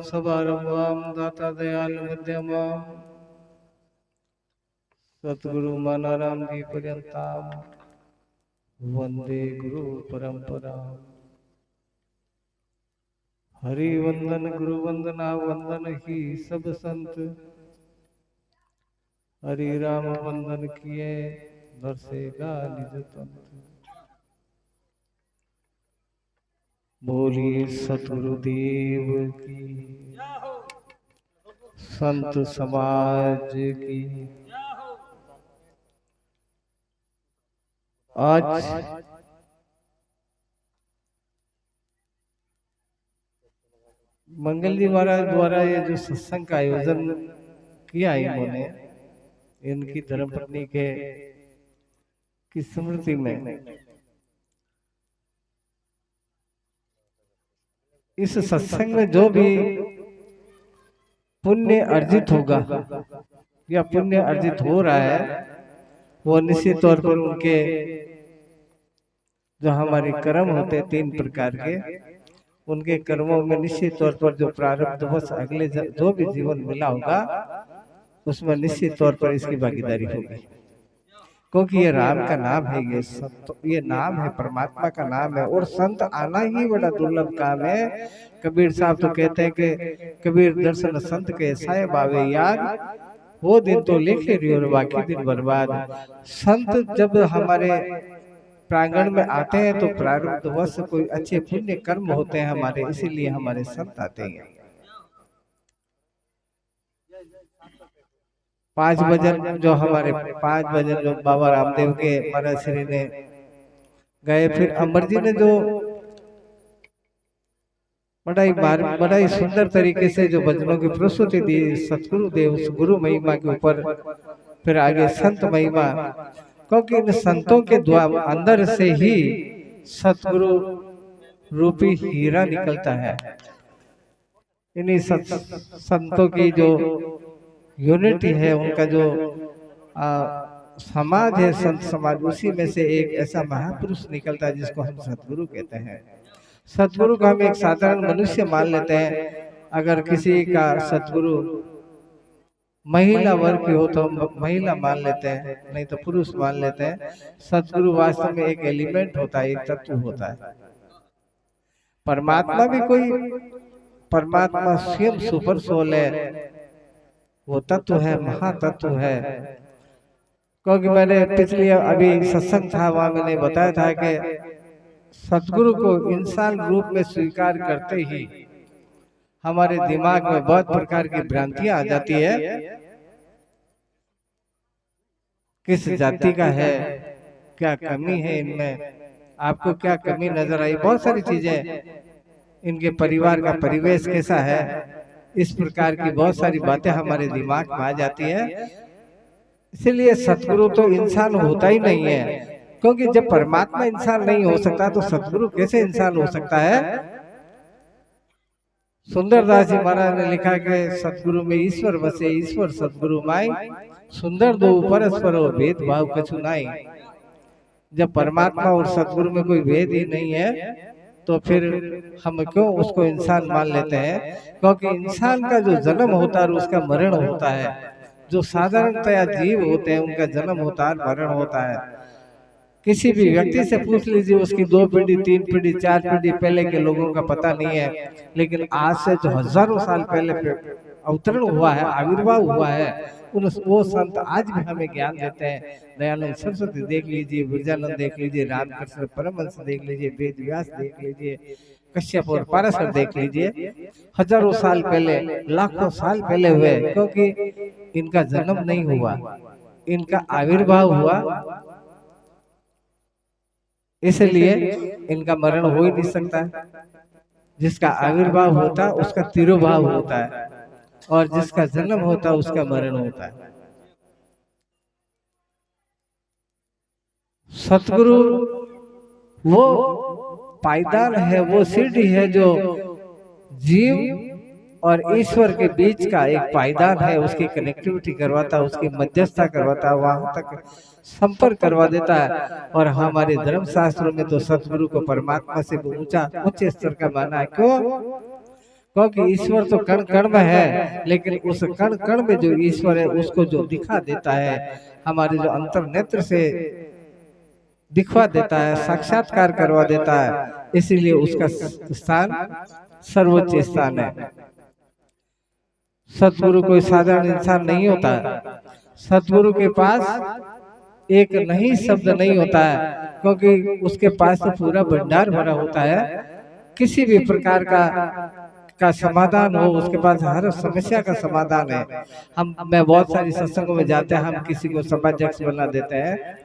समारंभां दाता दयाल मध्यमां सतगुरु मानाराम जी पर्यंतां वंदे गुरु परंपरा। हरि वंदन गुरु वंदना वंदन ही सब संत, हरि राम वंदन किए नरसेगा निज तंत। बोलिए सतगुरुदेव की, संत समाज की। आज मंगल जी महाराज द्वारा ये जो सत्संग का आयोजन किया इन्होंने, इनकी धर्मपत्नी के की स्मृति में, इस सत्संग में जो भी पुण्य अर्जित होगा या पुण्य अर्जित हो रहा है, वो निश्चित तौर पर उनके जो हमारे कर्म होते हैं 3 प्रकार के, उनके कर्मों में निश्चित तौर पर जो प्रारब्धवश अगले जो भी जीवन मिला होगा उसमें निश्चित तौर पर इसकी भागीदारी होगी। क्योंकि ये राम का नाम है, ये नाम है, परमात्मा का नाम है, और संत आना ही बड़ा दुर्लभ काम है। कबीर साहब तो कहते हैं कि कबीर दर्शन संत के साहेब आवे यार, वो दिन तो लिखे रही और बाकी दिन बर्बाद। संत जब हमारे प्रांगण में आते हैं तो प्रारब्धवश कोई अच्छे पुण्य कर्म होते हैं हमारे, इसीलिए हमारे संत आते हैं। 5 भजन जो हमारे 5 भजन जो बाबा रामदेव के महाराज श्री ने गए, फिर अमर जी ने जो बड़ा ही सुंदर तरीके से जो भजनों की प्रस्तुति दी सतगुरु देव गुरु महिमा के ऊपर, फिर आगे संत महिमा। क्योंकि इन संतों के द्वारा अंदर से ही सतगुरु रूपी हीरा निकलता है। इन्हीं संतों की जो यूनिटी है, उनका जो समाज है, संत समाज, उसी में से एक ऐसा महापुरुष निकलता है जिसको हम सतगुरु कहते हैं। सतगुरु को हम एक साधारण मनुष्य मान लेते हैं। अगर किसी का सतगुरु महिला वर्ग की हो तो हम महिला मान लेते हैं, नहीं तो पुरुष मान लेते हैं। सतगुरु वास्तव में एक एलिमेंट होता है, एक तत्व होता है। परमात्मा भी कोई, परमात्मा स्वयं सुपर सोल है, वो तत्व है, महातत्व है। क्योंकि मैंने पिछली अभी सत्संग था, वहां मैंने बताया था कि सतगुरु को इंसान रूप में स्वीकार करते ही हमारे दिमाग में बहुत प्रकार की भ्रांतियां आ जाती है। किस जाति का है, क्या कमी है इनमें, आपको क्या कमी नजर आई, बहुत सारी चीजें, इनके परिवार का परिवेश कैसा है, इस प्रकार की बहुत सारी बातें हमारे दिमाग में आ जाती है। इसलिए सतगुरु तो इंसान होता ही नहीं है, क्योंकि जब परमात्मा इंसान नहीं हो सकता तो सतगुरु कैसे इंसान हो सकता है। सुंदरदास जी महाराज ने लिखा कि सतगुरु में ईश्वर बसे, ईश्वर सतगुरु माई, सुंदर दो परस्पर और भेदभाव कछु नाई। जब परमात्मा और सतगुरु में कोई भेद ही नहीं है तो फिर हम क्यों उसको इंसान मान लेते हैं। क्योंकि इंसान का जो जन्म होता है उसका मरण होता है। जो साधारणतया जीव होते हैं उनका जन्म होता है, मरण होता है। किसी भी व्यक्ति से पूछ लीजिए, उसकी 2 पीढ़ी 3 पीढ़ी 4 पीढ़ी पहले के लोगों का पता नहीं है, लेकिन आज से जो हजारों साल पहले अवतरण हुआ है, आविर्भाव हुआ है, वो संत आज भी हमें ज्ञान देते हैं। दयानंद सरस्वती देख लीजिए, विरजानंद देख लीजिए, रामकृष्ण परमहंस देख लीजिए, वेद व्यास देख लीजिए, कश्यप और पाराशर देख लीजिए, हजारों साल पहले, लाखों साल पहले हुए। क्योंकि इनका जन्म नहीं हुआ, इनका आविर्भाव हुआ, इसलिए इनका मरण हो ही नहीं सकता है। जिसका आविर्भाव होता है उसका तिरोभाव होता है, और जिसका जन्म होता है उसका मरण होता है। सतगुरु वो पायदान है, वो सीढ़ी है जो जीव और ईश्वर के बीच का एक पायदान है, उसकी कनेक्टिविटी करवाता है, उसकी मध्यस्थता करवाता है, वहां तक संपर्क करवा देता है। और हमारे धर्म शास्त्रों में तो सतगुरु को परमात्मा से ऊंचे स्तर का माना है। क्यों? क्योंकि ईश्वर तो कण कण में है, लेकिन उस कण कण में जो ईश्वर है उसको जो दिखा देता है, हमारे जो अंतर नेत्र से दिखवा देता है, साक्षात्कार करवा देता है, इसीलिए उसका स्थान सर्वोच्च स्थान है। सतगुरु कोई साधारण इंसान नहीं होता है। सतगुरु के पास एक नहीं शब्द नहीं होता है, क्योंकि उसके पास तो पूरा भंडार भरा होता है। किसी भी प्रकार का समाधान हो, उसके पास हर समस्या का समाधान है। मैं बहुत सारी सत्संगों में जाते हैं, हम किसी को सभाध्यक्ष बना देते हैं।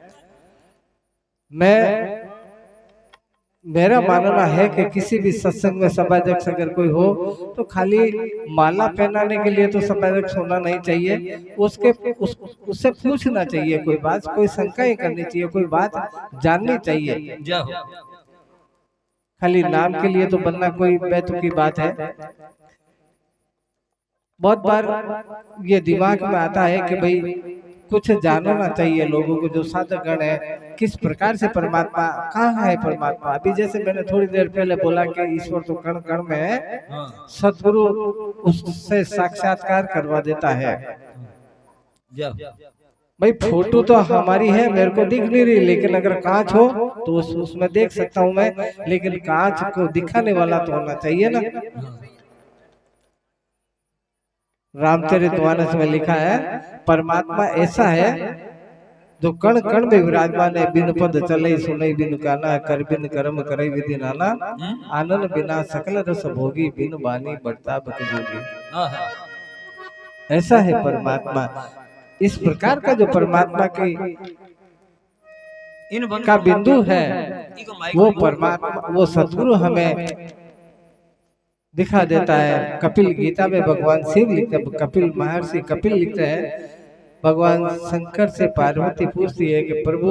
मेरा मानना है कि किसी भी सत्संग में सभाध्यक्ष अगर कोई हो तो खाली माला पहनाने के लिए तो सभाध्यक्ष होना नहीं चाहिए। उससे पूछना चाहिए, कोई बात, कोई शंकाएं करनी चाहिए, कोई बात जाननी चाहिए। खाली नाम के लिए तो बनना कोई बेतुकी की बात है। बहुत बार ये दिमाग में आता है कि भाई कुछ जानना चाहिए लोगों को, जो साधकगण है किस प्रकार से परमात्मा, कहाँ है परमात्मा। अभी जैसे मैंने थोड़ी देर पहले बोला कि ईश्वर तो कण कण में है, सतगुरु उससे साक्षात्कार करवा देता है। भाई फोटो तो हमारी है, मेरे को दिख नहीं रही, लेकिन अगर कांच हो तो उसमें देख सकता हूं मैं, लेकिन कांच को दिखाने वाला तो होना चाहिए ना। रामचरितमानस में लिखा है, परमात्मा ऐसा है जो कण कण में विराजमान है। बिन पद चले सुनई बिन काना, कर बिन कर्म करे विधि नाना, आनंद बिना सकल रस भोगी, बिन बानी बढ़ता बक जोगी। ऐसा है परमात्मा। इस प्रकार का जो परमात्मा की का बिंदु है, वो परमात्मा, वो सतगुरु हमें दिखा देता है। कपिल गीता में भगवान शिव लिखते हैं, कपिल महर्षि कपिल लिखते हैं, भगवान शंकर से पार्वती पूछती है कि प्रभु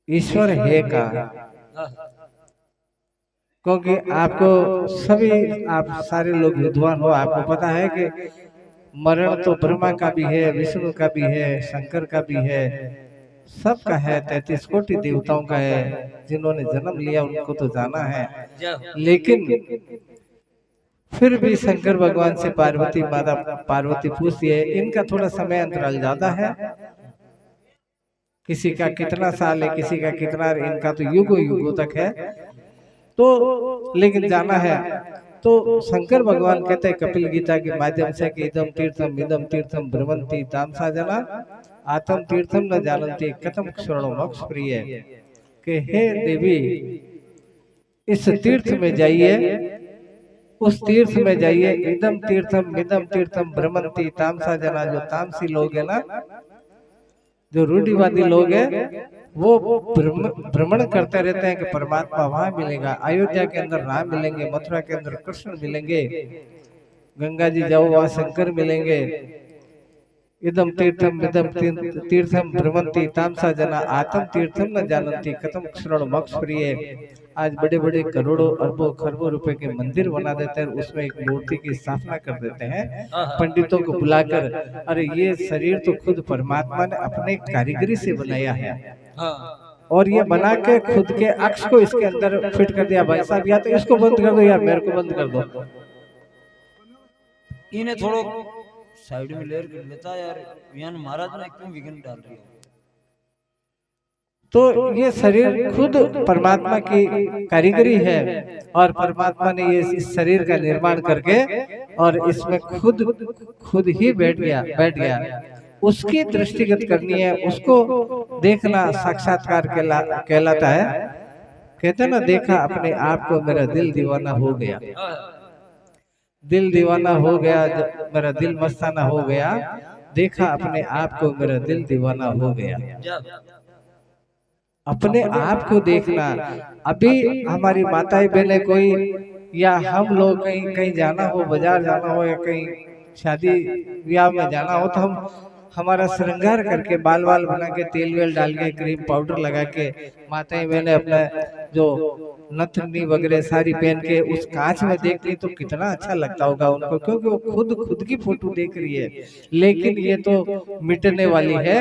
ईश्वर है का, क्योंकि आपको सभी, आप सारे लोग विद्वान हो, आपको पता है कि मरण तो ब्रह्मा का भी है, विष्णु का भी है, शंकर का भी है, सबका है। 33 कोटि देवताओं का है। जिन्होंने जन्म लिया उनको तो जाना है, लेकिन फिर भी शंकर भगवान से पार्वती माता पार्वती पूछती है, इनका थोड़ा समय अंतराल ज्यादा है, किसी का कितना साल है, किसी का कितना, इनका तो युगों युगों तक है, तो लेकिन जाना है। तो शंकर भगवान कहते हैं कपिल गीता के माध्यम से कि इदम तीर्थम भ्रमंती तामसा जना, आत्म तीर्थम न जानती कथम क्षरणो मोक्ष प्रिय। कि हे देवी, इस तीर्थ में जाइए, उस तीर्थ में जाइए, इदम तीर्थम भ्रमंती तामसा जना। जो तामसी लोग है ना, जो रूढ़िवादी लोग हैं, वो भ्रमण करते रहते हैं कि परमात्मा वहां मिलेगा, अयोध्या के अंदर राम मिलेंगे, मथुरा के अंदर कृष्ण मिलेंगे, गंगा जी जाओ वहां शंकर मिलेंगे। इदम तीर्थम भ्रमंती तामसा जना, आत्म तीर्थम न जानती कथम क्षरण मोक्ष प्रिय। आज बड़े बड़े करोड़ों अरबों खरबों रुपए के मंदिर बना देते हैं, उसमें एक मूर्ति की स्थापना कर देते हैं पंडितों को बुलाकर। अरे ये शरीर तो खुद परमात्मा ने अपने कारीगरी से बनाया है, और ये बना के खुद के अक्ष को इसके अंदर फिट कर दिया। भाई साहब या तो इसको बंद कर दो या मेरे को बंद कर दो। इन्हें थोड़ो साइड में लेता यार, यान महाराज ने क्यों विघ्न डाल रही है। तो ये शरीर खुद परमात्मा की कारीगरी है, और परमात्मा ने ये इस शरीर का निर्माण करके और इसमें खुद ही बैठ गया। उसकी दृष्टिगत करनी है, उसको देखना साक्षात्कार कहलाता है। कहते ना, देखा अपने आप को मेरा दिल दीवाना हो गया, दिल दीवाना हो गया, मेरा दिल मस्ताना हो गया, देखा अपने आप को मेरा दिल दीवाना हो गया। अपने आप को देखना। अभी हमारी माताएं बहनें कोई, या हम लोग कहीं जाना हो, बाजार जाना हो, या कहीं शादी ब्याह में जाना हो, तो हम हमारा श्रृंगार करके बाल बना के, तेल वेल डाल के, क्रीम पाउडर लगा के, माताएं बहनें अपना जो नथनी वगैरह सारी पहन के उस कांच में देखती तो कितना अच्छा लगता होगा उनको, क्योंकि वो खुद की फोटो देख रही है। लेकिन ये तो मिटने वाली है।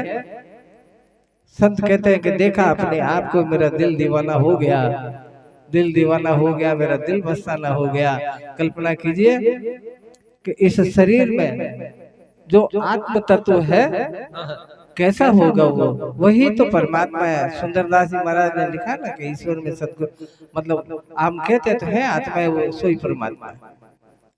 संत कहते हैं कि देखा अपने आप को मेरा दिल दीवाना हो गया, दिल दीवाना हो गया, मेरा दिल मस्ताना हो गया। कल्पना कीजिए कि इस शरीर में जो आत्म तत्व है कैसा होगा वो, वही तो परमात्मा है। सुंदरदास जी महाराज ने लिखा ना कि ईश्वर में सदगुरु, मतलब हम कहते तो है आत्मा है, वो सोई परमात्मा है।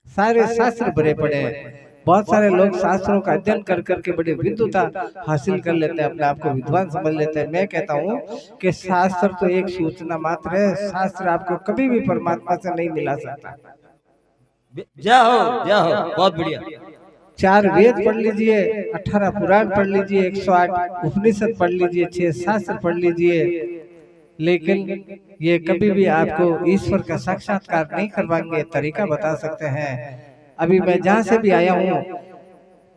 सारे शास्त्र भरे पड़े हैं, बहुत सारे लोग शास्त्रों का अध्ययन कर करके बड़े विद्वता हासिल कर लेते हैं, अपने आप को विद्वान समझ लेते हैं। मैं कहता हूँ कि शास्त्र तो एक सूचना मात्र है, शास्त्र आपको कभी भी परमात्मा से नहीं मिला सकता। जाओ बहुत बढ़िया। 4 वेद पढ़ लीजिए, 18 पुराण पढ़ लीजिए, 108 उपनिषद पढ़ लीजिए, 6 शास्त्र पढ़ लीजिए, लेकिन ये कभी भी आपको ईश्वर का साक्षात्कार नहीं करवाएंगे। तरीका बता सकते हैं। अभी मैं जहाँ से भी आया हूँ,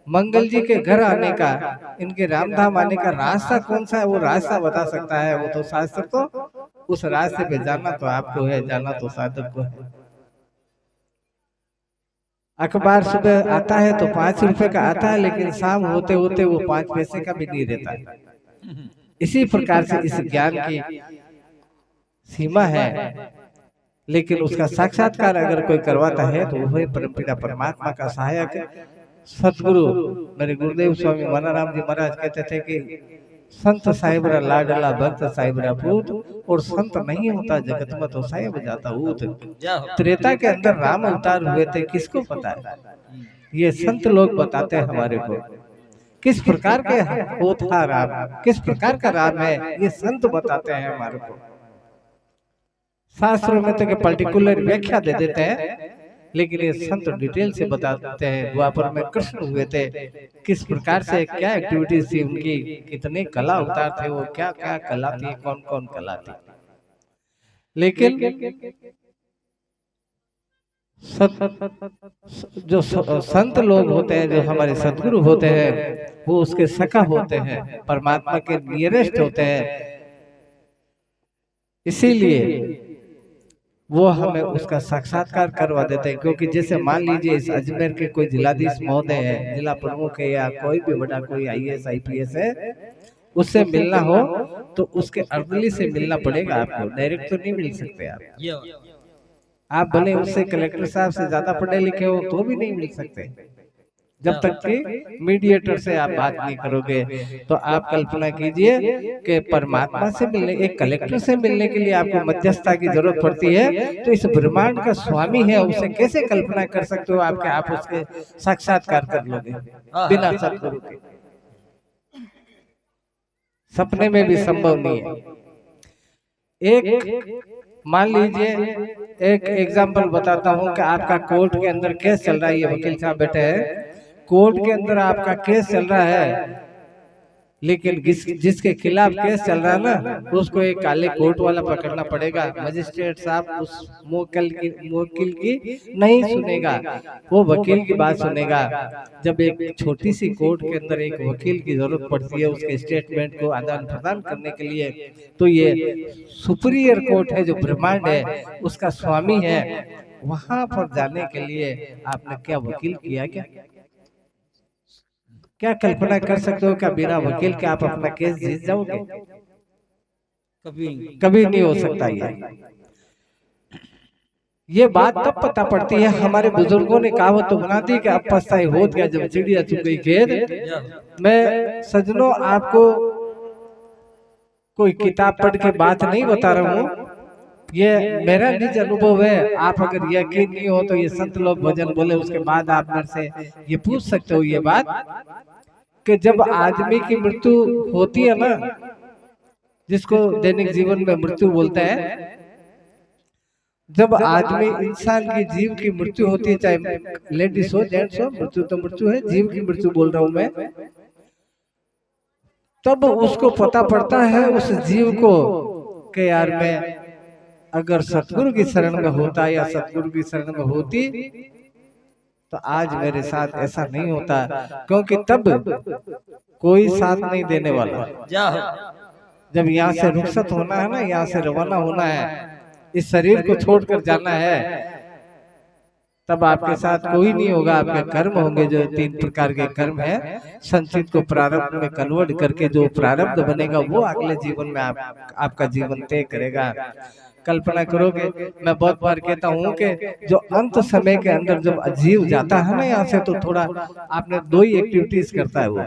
मंगल जी के घर आने का, इनके रामधाम आने का रास्ता कौन सा है, वो रास्ता बता सकता है वो तो शास्त्र। तो उस रास्ते पे जाना तो आपको है, जाना तो साधक को है। अखबार सुबह आता है तो 5 रुपए का आता है, लेकिन शाम होते होते वो 5 पैसे का भी नहीं रहता है। इसी प्रकार से इस ज्ञान की सीमा है, लेकिन उसका साक्षात्कार अगर कोई करवाता है तो वही परमपिता परमात्मा का सहायक सतगुरु। मेरे गुरुदेव स्वामी मनाराम जी महाराज कहते थे कि संत साहिबरा लाडला भक्त साहिबरा पूत, और संत नहीं होता जगत में तो साहिब जाता ऊत। त्रेता के अंदर राम अवतार हुए थे, किसको पता है? ये संत लोग बताते हैं हमारे को किस प्रकार के वो था राम, किस प्रकार का राम है, ये संत बताते हैं हमारे को। शास्त्रों में तो पर्टिकुलर व्याख्या दे देते हैं, लेकिन ये संत डिटेल से बताते हैं। द्वापर में कृष्ण हुए थे, किस प्रकार से क्या एक्टिविटीज थी उनकी, कितने कला अवतार थे वो, क्या क्या कला थी, कौन कौन कला थी। लेकिन जो संत लोग होते हैं, जो हमारे सदगुरु होते हैं, वो उसके सखा होते हैं, परमात्मा के नियरेस्ट होते हैं। इसीलिए वो हमें उसका साक्षात्कार करवा देते हैं। क्योंकि जैसे मान लीजिए इस अजमेर के कोई जिलाधीश महोदय है, जिला प्रमुख है, या कोई भी बड़ा कोई IAS IPS है, उससे मिलना हो तो उसके अर्दली से मिलना पड़ेगा आपको, डायरेक्ट तो नहीं मिल सकते आप भले उससे कलेक्टर साहब से ज्यादा पढ़े लिखे हो तो भी नहीं मिल सकते, जब तक कि मीडिएटर से आप बात नहीं करोगे। तो आप कल्पना कीजिए कि परमात्मा से मिलने, एक कलेक्टर से मिलने के लिए आपको मध्यस्थता की जरूरत पड़ती है, तो इस ब्रह्मांड का स्वामी है, उसे कैसे कल्पना कर सकते हो आपके, आप उसके साक्षात्कार कर लोगे बिना सतगुरु के? सपने में भी संभव नहीं है। एक मान लीजिए, एक एग्जाम्पल बताता हूँ कि आपका कोर्ट के अंदर केस चल रहा है, ये वकील साहब बैठे हैं, कोर्ट के अंदर आपका केस चल रहा है, लेकिन जिसके खिलाफ केस चल रहा है ना, उसको एक काले कोट वाला पकड़ना पड़ेगा। मजिस्ट्रेट साहब उस मुवक्किल की नहीं सुनेगा, वो वकील की बात सुनेगा। जब एक छोटी सी कोर्ट के अंदर एक वकील की जरूरत पड़ती है उसके स्टेटमेंट को आदान प्रदान करने के लिए, तो ये सुपीरियर कोर्ट है जो ब्रह्मांड है, उसका स्वामी है, वहां पर जाने के लिए आपने क्या वकील किया? क्या कल्पना कर सकते हो क्या बिना वकील के आप अपना केस जीत जाओगे? कभी नहीं हो सकता। ये बात तब पता पड़ती है, हमारे बुजुर्गों ने कहावत तो बना दी कि अब पछताई होत गया जब चिड़िया चुग गई खेत। मैं सज्जनों आपको कोई किताब पढ़ के बात नहीं बता रहा हूँ, ये मेरा निज अनुभव है। आप अगर यकीन नहीं हो तो ये संत लोग भजन बोले उसके बाद आप मेरे से ये पूछ सकते हो ये बात कि जब आदमी की मृत्यु होती है ना, जिसको दैनिक जीवन में मृत्यु बोलते हैं, जब आदमी इंसान की जीव की मृत्यु होती है, चाहे लेडीज हो जेंट्स हो, मृत्यु तो मृत्यु है, जीव की मृत्यु बोल रहा हूं मैं, तब उसको पता पड़ता है उस जीव को कि यार मैं अगर सतगुरु की शरण में होता या सतगुरु की शरण में होती तो आज मेरे साथ ऐसा नहीं होता। क्योंकि तब कोई साथ नहीं देने वाला। जब यहाँ से रुखसत होना है ना, यहाँ से रवाना होना है, इस शरीर को छोड़कर जाना है, तब आपके साथ कोई नहीं होगा। आपके कर्म होंगे जो 3 प्रकार के कर्म है, संचित को प्रारब्ध में कन्वर्ट करके जो प्रारब्ध बनेगा वो अगले जीवन में आपका जीवन तय करेगा। कल्पना करोगे, मैं बहुत बार कहता हूँ कि जो अंत समय के अंदर जब जीव जाता है ना यहाँ से, तो थोड़ा आपने 2 ही एक्टिविटीज करता है वो।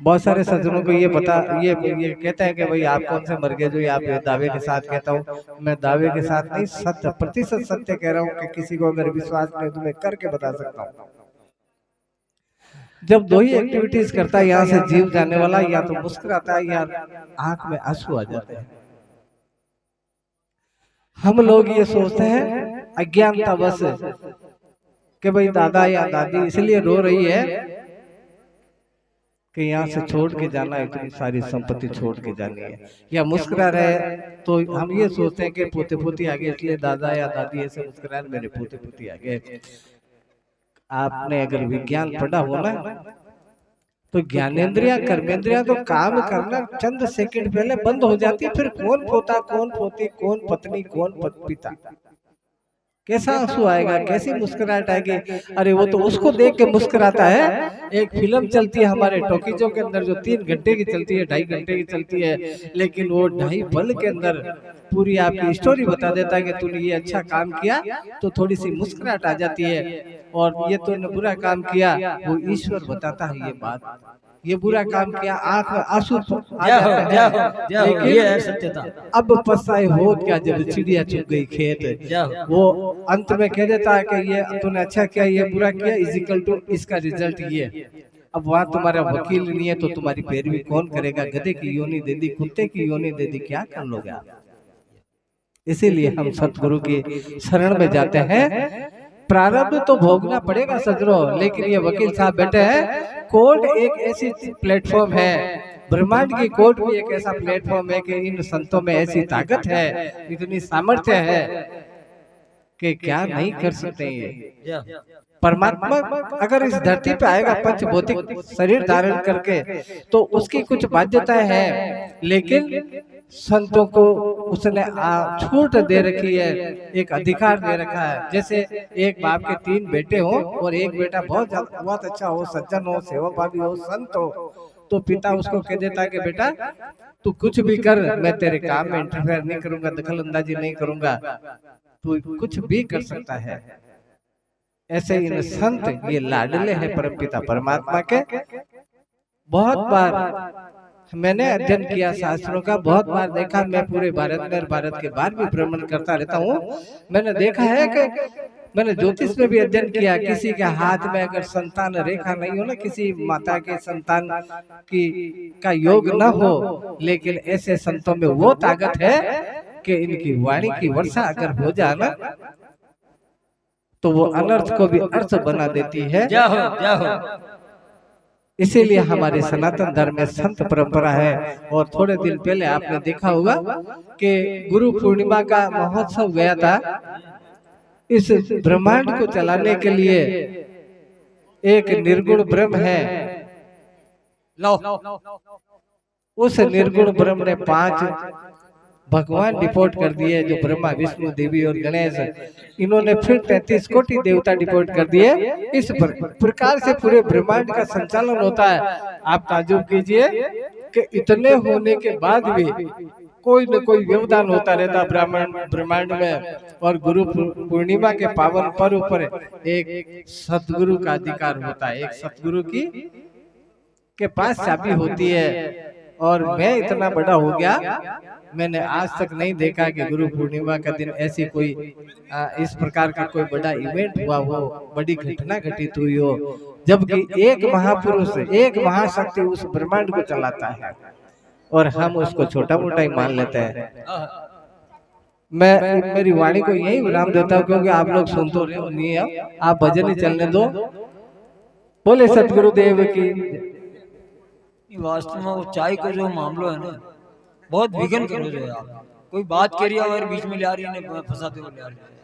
बहुत सारे सज्जनों को ये कहता है कि भाई आप कौन से मर गए जो ये आप ये दावे के साथ कहता हूँ। मैं दावे के साथ नहीं, 100% सत्य कह रहा हूँ कि किसी को अगर विश्वास नहीं तो मैं करके बता सकता हूँ। जब 2 ही एक्टिविटीज करता है यहाँ से जीव जाने वाला, या तो मुस्कुराता है या आंख में आंसू आ जाते हैं। हम लोग ये सोचते हैं अज्ञानता बस कि भाई दादा या दादी इसलिए रो रही है कि यहाँ से छोड़ के जाना है, इतनी सारी संपत्ति छोड़ के जानी है, या मुस्कुरा रहे तो हम ये सोचते हैं कि पोते पोती आ गए इसलिए दादा या दादी ऐसे मुस्कुरा रहे, मेरे पोते पोती आ गए। आपने अगर विज्ञान पढ़ा हो ना, तो ज्ञानेंद्रिया कर्मेंद्रिया तो काम करना चंद सेकंड पहले बंद हो जाती है। फिर कौन पोता, कौन पोती, कौन पत्नी, कौन पिता, कैसा आंसू आएगा, कैसी मुस्कुराहट आएगी। अरे वो तो उसको देख के मुस्कुराता है। एक फिल्म चलती है हमारे टॉकीजों के अंदर जो 3 घंटे की चलती है, 2.5 घंटे की चलती है, लेकिन वो 2.5 पल के अंदर पूरी आपकी स्टोरी बता देता है कि तूने ये अच्छा काम किया तो थोड़ी सी मुस्कुराहट आ जाती है, और ये तूने बुरा काम किया वो ईश्वर बताता है ये बात, ये बुरा काम किया आंख में आंसू आ जाते हैं। लेकिन ये है सत्यता। अब पछताए हो क्या जब चिड़िया चुग गई खेत, वो अंत में कह देता है कि ये तूने अच्छा किया, ये बुरा किया, इजिकल टू इसका रिजल्ट ये। अब वहाँ तुम्हारा वकील नहीं है तो तुम्हारी पैरवी कौन करेगा। गधे की योनि दे दी, कुत्ते की योनि दे दी, क्या कर लोगे आप। इसीलिए हम सतगुरु की शरण में जाते हैं। प्रारब्ध तो भोगना पड़ेगा सजरो, लेकिन ये वकील साहब बैठे हैं। कोर्ट एक ऐसी प्लेटफॉर्म है, ब्रह्मांड की कोर्ट भी एक ऐसा प्लेटफॉर्म है कि इन संतों में ऐसी ताकत है, इतनी सामर्थ्य है कि क्या नहीं कर सकते ये। परमात्मा अगर इस धरती पे आएगा पंच भौतिक शरीर धारण करके, तो उसकी कुछ बाध्यताएं हैं, लेकिन संतों को उसने छूट दे रखी है, एक अधिकार दे रखा है। जैसे एक बाप के 3 बेटे हो और एक बेटा बहुत अच्छा हो, सज्जन हो, सेवाभावी हो, संत हो, तो पिता उसको कह देता है कि बेटा तू कुछ भी कर, मैं तेरे काम में इंटरफेयर नहीं करूंगा, दखल अंदाजी नहीं करूंगा, तू कुछ भी कर सकता है। ऐसे इन संत ये लाडले हैं परमपिता परमात्मा के। बहुत बार मैंने अध्ययन किया शास्त्रों का, बहुत बार देखा, मैं पूरे भारत में और भारत के बाहर भी भ्रमण करता रहता हूँ। मैंने देखा है कि मैंने ज्योतिष में भी अध्ययन किया, किसी के हाथ में अगर संतान रेखा नहीं हो ना, किसी माता के संतान की का योग न हो, लेकिन ऐसे संतों में वो ताकत है कि इनकी वाणी की वर्षा अगर हो जाए ना, तो वो अनर्थ को भी अर्थ बना देती है। इसीलिए हमारे सनातन धर्म में संत परंपरा है। और थोड़े दिन पहले आपने देखा होगा कि गुरु पूर्णिमा का महोत्सव गया था। इस ब्रह्मांड को चलाने के लिए एक निर्गुण ब्रह्म है, उस निर्गुण ब्रह्म ने 5 भगवान डिपोट कर दिए, जो ब्रह्मा विष्णु देवी और गणेश, इन्होंने फिर 33 कोटि देवता डिपोट कर दिए। इस प्रकार से पूरे ब्रह्मांड का संचालन होता है। आप ताजुब कीजिए कि इतने होने के बाद भी कोई न कोई व्यवधान होता रहता ब्रह्मांड में। और गुरु पूर्णिमा के पावन पर्व पर एक सतगुरु का अधिकार होता है, एक सतगुरु के पास चाबी होती है। और मैं इतना बड़ा हो गया, मैंने आज तक नहीं देखा कि गुरु पूर्णिमा का दिन ऐसी कोई इस प्रकार का कोई बड़ा इवेंट हुआ हो, बड़ी घटना घटित हुई हो, जबकि एक महापुरुष, एक महाशक्ति उस ब्रह्मांड को चलाता है और हम उसको छोटा मोटा ही मान लेते हैं। मैं मेरी वाणी को यही विराम देता हूँ, क्योंकि आप लोग सुन तो रहे हो नहीं है, आप भजन ही चलने दो। बोले सतगुरुदेव की। वास्तव में वो चाय का जो मामला है ना, बहुत विघन करो जो है। आप कोई बात करिए और बीच में ले आ रही है, फंसाते हो ले आ रही है।